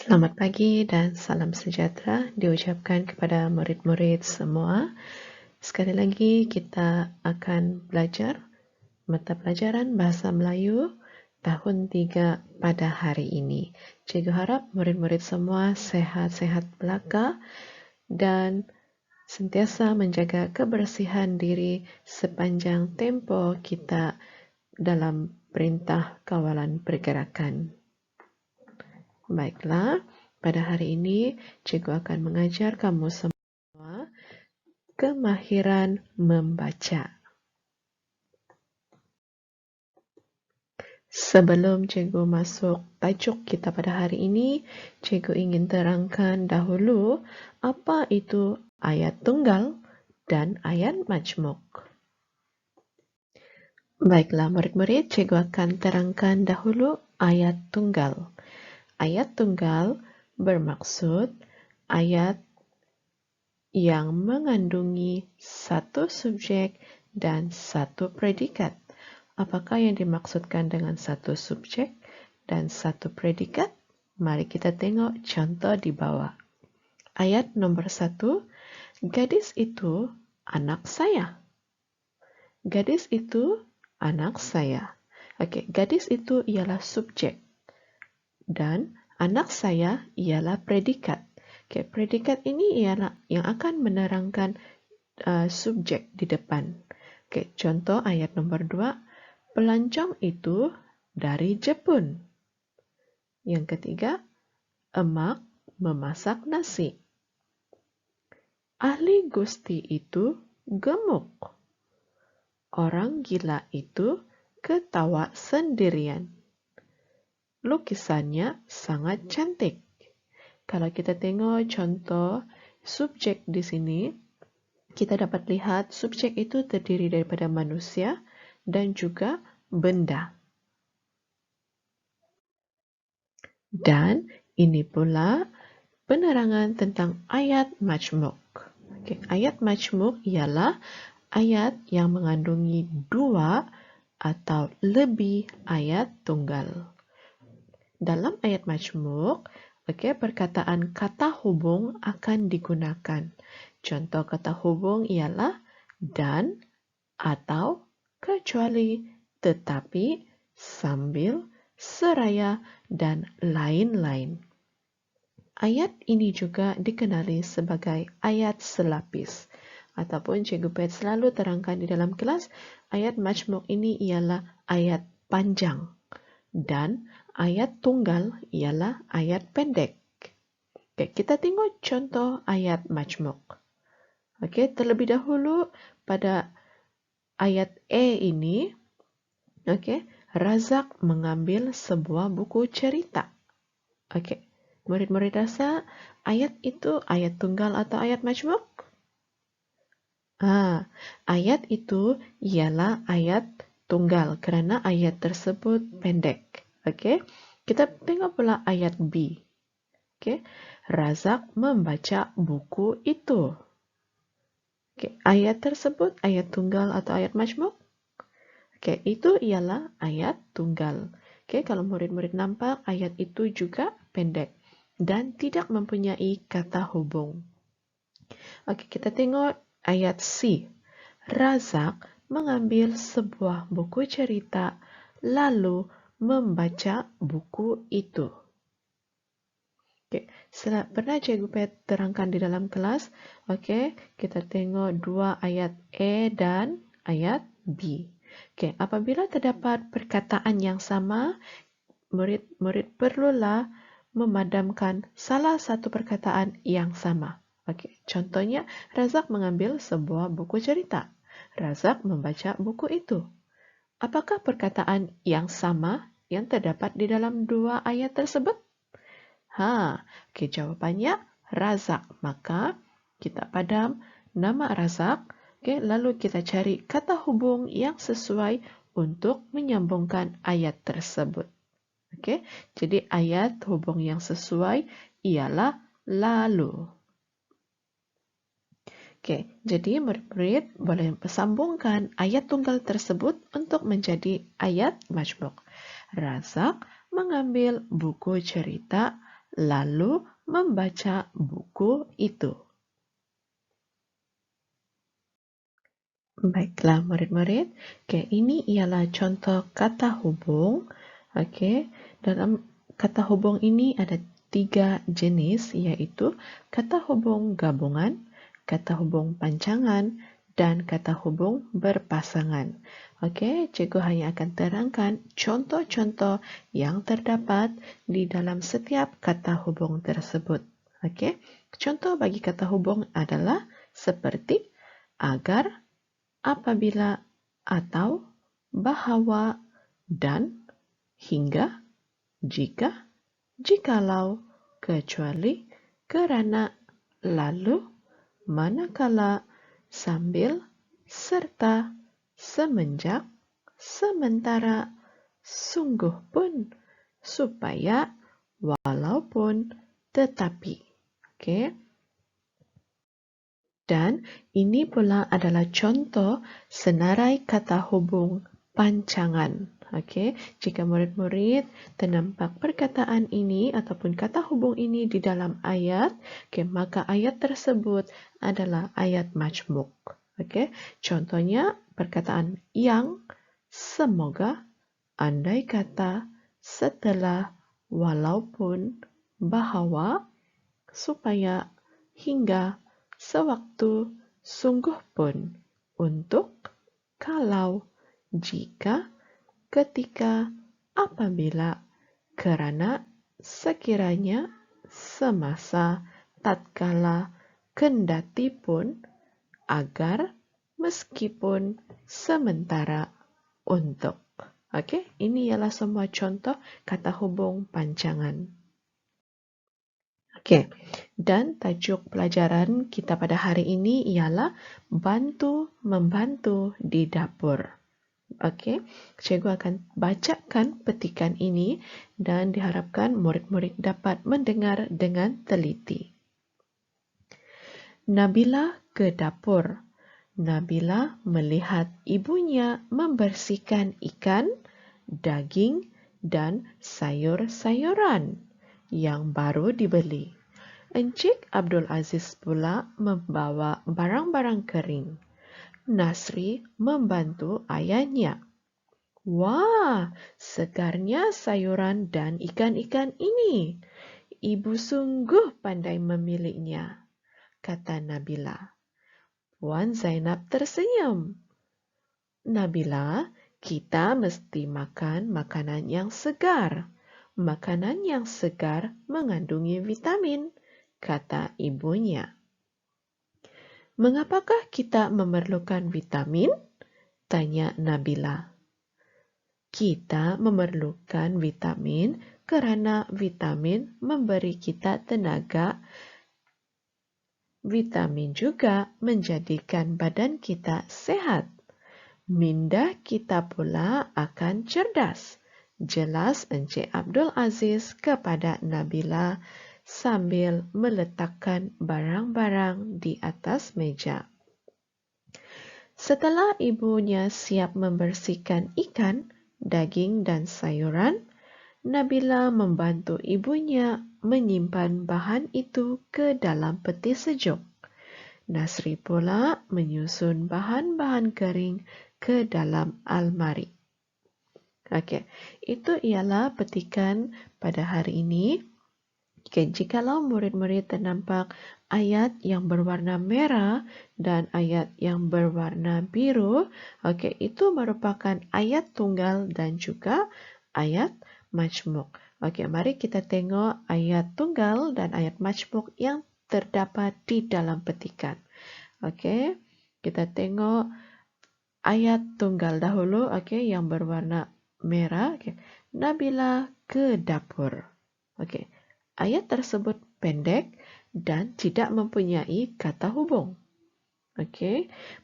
Selamat pagi dan salam sejahtera diucapkan kepada murid-murid semua. Sekali lagi kita akan belajar mata pelajaran Bahasa Melayu tahun 3 pada hari ini. Cikgu harap murid-murid semua sehat-sehat belaka dan sentiasa menjaga kebersihan diri sepanjang tempoh kita dalam perintah kawalan pergerakan. Baiklah, pada hari ini cikgu akan mengajar kamu semua kemahiran membaca. Sebelum cikgu masuk tajuk kita pada hari ini, cikgu ingin terangkan dahulu apa itu ayat tunggal dan ayat majmuk. Baiklah murid-murid, cikgu akan terangkan dahulu ayat tunggal. Ayat tunggal bermaksud ayat yang mengandungi satu subjek dan satu predikat. Apakah yang dimaksudkan dengan satu subjek dan satu predikat? Mari kita tengok contoh di bawah. Ayat nomor 1, gadis itu anak saya. Gadis itu anak saya. Okey, gadis itu ialah subjek dan anak saya ialah predikat. Okay, predikat ini ialah yang akan menerangkan subjek di depan. Okay, contoh ayat nomor 2, pelancong itu dari Jepun. Yang ketiga, emak memasak nasi. Ahli Gusti itu gemuk. Orang gila itu ketawa sendirian. Lukisannya sangat cantik. Kalau kita tengok contoh subjek di sini, kita dapat lihat subjek itu terdiri daripada manusia dan juga benda. Dan ini pula penerangan tentang ayat majmuk. Okay, ayat majmuk ialah ayat yang mengandungi 2 atau lebih ayat tunggal. Dalam ayat majmuk, perkataan kata hubung akan digunakan. Contoh kata hubung ialah dan, atau, kecuali, tetapi, sambil, seraya, dan lain-lain. Ayat ini juga dikenali sebagai ayat selapis. Ataupun Cikgu Pet selalu terangkan di dalam kelas, ayat majmuk ini ialah ayat panjang. Dan ayat tunggal ialah ayat pendek. Okay, kita tengok contoh ayat majmuk. Okay, terlebih dahulu pada ayat A ini, okay, Razak mengambil sebuah buku cerita. Okay, murid-murid rasa ayat itu ayat tunggal atau ayat majmuk? Ayat itu ialah ayat tunggal kerana ayat tersebut pendek. Okay, kita tengok pula ayat B. Okay, Razak membaca buku itu. Okay, ayat tersebut ayat tunggal atau ayat majmuk? Okay, itu ialah ayat tunggal. Okay, kalau murid-murid nampak ayat itu juga pendek dan tidak mempunyai kata hubung. Okay, kita tengok ayat C. Razak mengambil sebuah buku cerita lalu membaca buku itu. Okay, pernah Cikgu Pet terangkan di dalam kelas. Okay, kita tengok 2 ayat A dan ayat B. Okay, apabila terdapat perkataan yang sama, murid-murid perlulah memadamkan salah satu perkataan yang sama. Okay, contohnya, Razak mengambil sebuah buku cerita. Razak membaca buku itu. Apakah perkataan yang sama yang terdapat di dalam 2 ayat tersebut? Okay, jawapannya Razak. Maka kita padam nama Razak. Okay, lalu kita cari kata hubung yang sesuai untuk menyambungkan ayat tersebut. Okay, jadi ayat hubung yang sesuai ialah lalu. Okay, jadi murid-murid boleh sambungkan ayat tunggal tersebut untuk menjadi ayat majmuk. Razak mengambil buku cerita lalu membaca buku itu. Baiklah murid-murid, ini ialah contoh kata hubung. Dalam kata hubung ini ada 3 jenis, yaitu kata hubung gabungan, kata hubung panjangan, dan kata hubung berpasangan. Cikgu hanya akan terangkan contoh-contoh yang terdapat di dalam setiap kata hubung tersebut. Contoh bagi kata hubung adalah seperti agar, apabila, atau, bahwa, dan, hingga, jika, jikalau, kecuali, kerana, lalu, manakala, sambil, serta, semenjak, sementara, sungguh pun, supaya, walaupun, tetapi. Dan ini pula adalah contoh senarai kata hubung panjangan. Jika murid-murid ternampak perkataan ini ataupun kata hubung ini di dalam ayat, maka ayat tersebut adalah ayat majmuk. Contohnya perkataan yang, semoga, andai kata, setelah, walaupun, bahwa, supaya, hingga, sewaktu, sungguh pun, untuk, kalau, jika, ketika, apabila, kerana, sekiranya, semasa, tatkala, kendati pun, agar, meskipun, sementara, untuk. Ini ialah semua contoh kata hubung panjangan. Dan tajuk pelajaran kita pada hari ini ialah bantu-membantu di dapur. Cikgu akan bacakan petikan ini dan diharapkan murid-murid dapat mendengar dengan teliti. Nabila ke dapur. Nabila melihat ibunya membersihkan ikan, daging, dan sayur-sayuran yang baru dibeli. Encik Abdul Aziz pula membawa barang-barang kering. Nasri membantu ayahnya. Wah, segarnya sayuran dan ikan-ikan ini. Ibu sungguh pandai memilihnya, kata Nabila. Puan Zainab tersenyum. Nabila, kita mesti makan makanan yang segar. Makanan yang segar mengandungi vitamin, kata ibunya. Mengapakah kita memerlukan vitamin? Tanya Nabila. Kita memerlukan vitamin karena vitamin memberi kita tenaga. Vitamin juga menjadikan badan kita sehat. Minda kita pula akan cerdas. Jelas Encik Abdul Aziz kepada Nabila sambil meletakkan barang-barang di atas meja. Setelah ibunya siap membersihkan ikan, daging dan sayuran, Nabila membantu ibunya menyimpan bahan itu ke dalam peti sejuk. Nasri pula menyusun bahan-bahan kering ke dalam almari. Itu ialah petikan pada hari ini. Jikalau murid-murid ternampak ayat yang berwarna merah dan ayat yang berwarna biru, itu merupakan ayat tunggal dan juga ayat majmuk. Mari kita tengok ayat tunggal dan ayat majmuk yang terdapat di dalam petikan. Kita tengok ayat tunggal dahulu, yang berwarna merah. Nabila ke dapur. Ayat tersebut pendek dan tidak mempunyai kata hubung.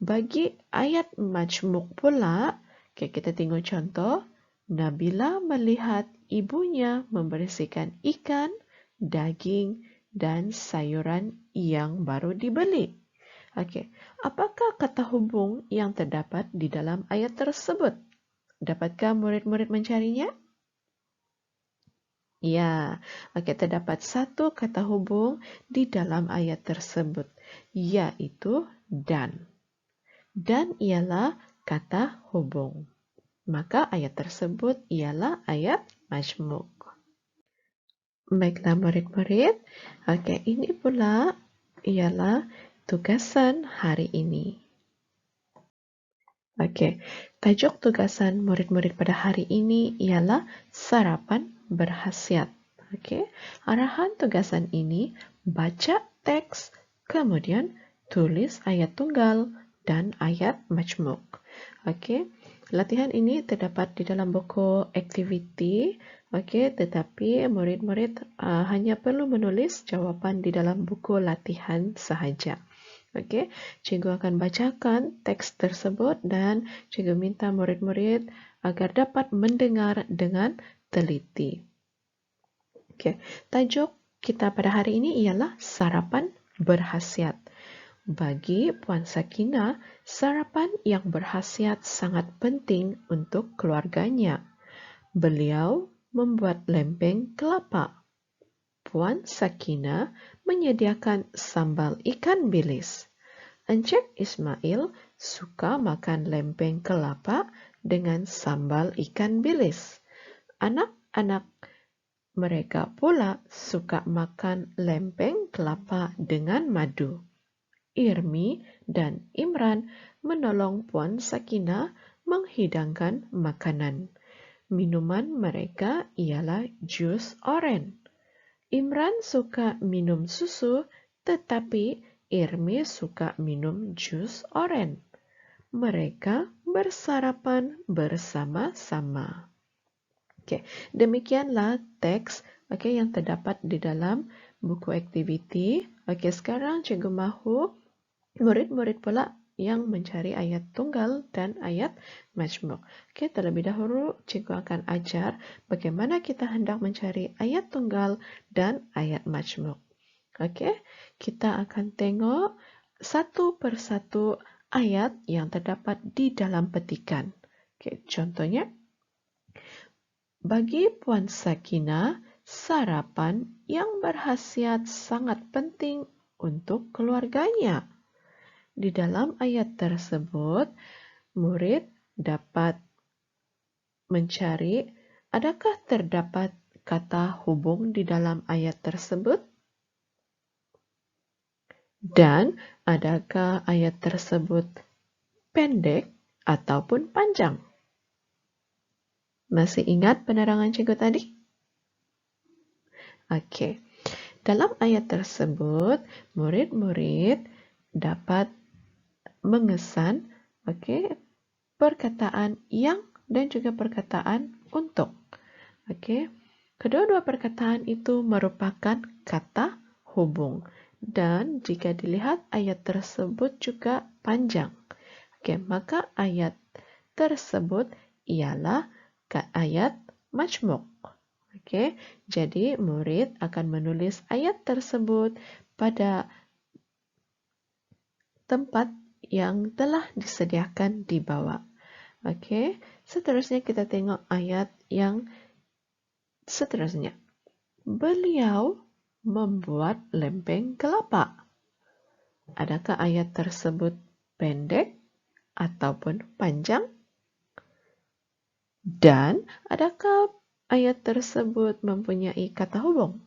Bagi ayat majmuk pula, kita tengok contoh. Nabila melihat ibunya membersihkan ikan, daging, dan sayuran yang baru dibeli. Apakah kata hubung yang terdapat di dalam ayat tersebut? Dapatkah murid-murid mencarinya? Ya, oke, terdapat satu kata hubung di dalam ayat tersebut, yaitu dan. Dan ialah kata hubung. Maka ayat tersebut ialah ayat majmuk. Baiklah murid-murid, oke, ini pula ialah tugasan hari ini. Oke, tajuk tugasan murid-murid pada hari ini ialah sarapan berkhasiat. Oke, arahan tugasan ini baca teks, kemudian tulis ayat tunggal dan ayat majmuk. Oke, latihan ini terdapat di dalam buku aktiviti. Oke, tetapi murid-murid hanya perlu menulis jawapan di dalam buku latihan sahaja. Oke, cikgu akan bacakan teks tersebut dan cikgu minta murid-murid agar dapat mendengar dengan teliti. Oke, tajuk kita pada hari ini ialah sarapan berkhasiat. Bagi Puan Sakina, sarapan yang berkhasiat sangat penting untuk keluarganya. Beliau membuat lempeng kelapa. Puan Sakina menyediakan sambal ikan bilis. Encik Ismail suka makan lempeng kelapa dengan sambal ikan bilis. Anak-anak mereka pula suka makan lempeng kelapa dengan madu. Irmi dan Imran menolong Puan Sakina menghidangkan makanan. Minuman mereka ialah jus oren. Imran suka minum susu, tetapi Irmi suka minum jus oren. Mereka bersarapan bersama-sama. Oke, demikianlah teks yang terdapat di dalam buku aktiviti. Oke, sekarang cikgu mahu murid-murid pula yang mencari ayat tunggal dan ayat majmuk. Oke, terlebih dahulu cikgu akan ajar bagaimana kita hendak mencari ayat tunggal dan ayat majmuk. Oke, kita akan tengok satu persatu ayat yang terdapat di dalam petikan. Oke, contohnya, bagi Puan Sakina, sarapan yang berkhasiat sangat penting untuk keluarganya. Di dalam ayat tersebut, murid dapat mencari adakah terdapat kata hubung di dalam ayat tersebut? Dan adakah ayat tersebut pendek ataupun panjang? Masih ingat penerangan cikgu tadi? Oke. Dalam ayat tersebut, murid-murid dapat mengesan perkataan yang dan juga perkataan untuk. Kedua-dua perkataan itu merupakan kata hubung. Dan jika dilihat ayat tersebut juga panjang. Maka ayat tersebut ialah ayat majmuk. Jadi murid akan menulis ayat tersebut pada tempat yang telah disediakan di bawah. Seterusnya kita tengok ayat yang seterusnya. Beliau membuat lempeng kelapa. Adakah ayat tersebut pendek ataupun panjang? Dan adakah ayat tersebut mempunyai kata hubung?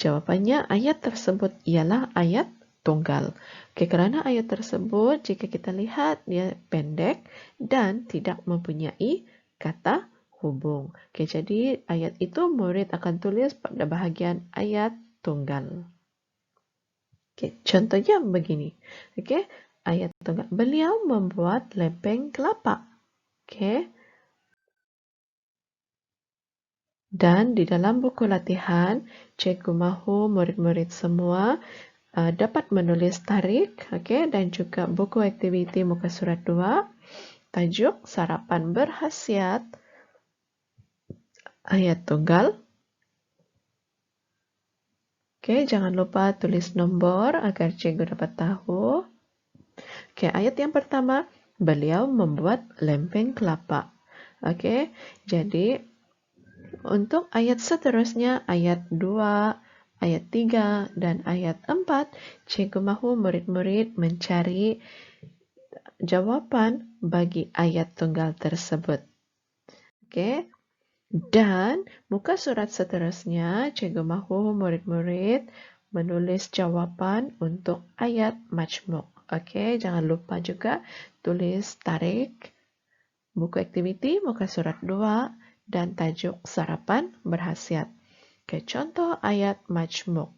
Jawabannya ayat tersebut ialah ayat tunggal. Kerana ayat tersebut jika kita lihat dia pendek dan tidak mempunyai kata hubung. Jadi ayat itu murid akan tulis pada bahagian ayat tunggal. Contohnya begini. Ayat tunggal. Beliau membuat lempeng kelapa. Dan di dalam buku latihan, cikgu mahu murid-murid semua dapat menulis tarik, dan juga buku aktiviti muka surat 2, tajuk sarapan berkhasiat, ayat tunggal. Jangan lupa tulis nombor agar cikgu dapat tahu. Ayat yang pertama, beliau membuat lempeng kelapa. Oke, jadi untuk ayat seterusnya, ayat 2, ayat 3, dan ayat 4, Cikgu mahu murid-murid mencari jawaban bagi ayat tunggal tersebut. Oke, dan muka surat seterusnya, Cikgu mahu murid-murid menulis jawaban untuk ayat majmuk. Oke, jangan lupa juga tulis tarik, buku aktiviti, muka surat 2, dan tajuk sarapan berhasiat. Oke, contoh ayat majmuk.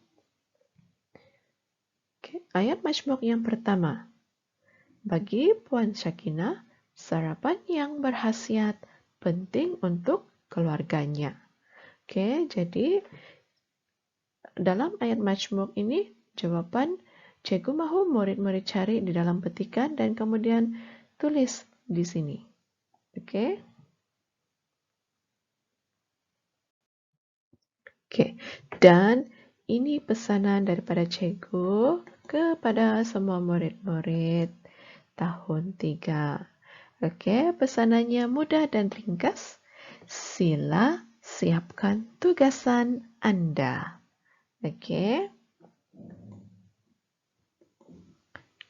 Oke, ayat majmuk yang pertama. Bagi Puan Syakina, sarapan yang berhasiat penting untuk keluarganya. Oke, jadi dalam ayat majmuk ini jawaban Cikgu mahu murid-murid cari di dalam petikan dan kemudian tulis di sini. Oke. Oke. Dan ini pesanan daripada Cikgu kepada semua murid-murid tahun 3. Oke, pesanannya mudah dan ringkas. Sila siapkan tugasan Anda. Oke.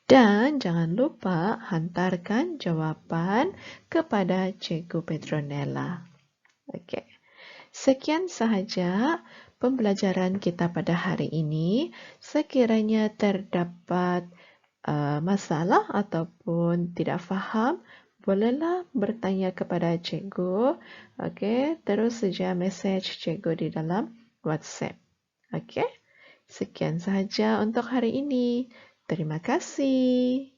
Dan jangan lupa hantarkan jawaban kepada Cikgu Petronella. Oke. Sekian sahaja pembelajaran kita pada hari ini. Sekiranya terdapat masalah ataupun tidak faham, bolehlah bertanya kepada Cikgu. Oke, terus saja message Cikgu di dalam WhatsApp. Oke. Sekian sahaja untuk hari ini. Terima kasih.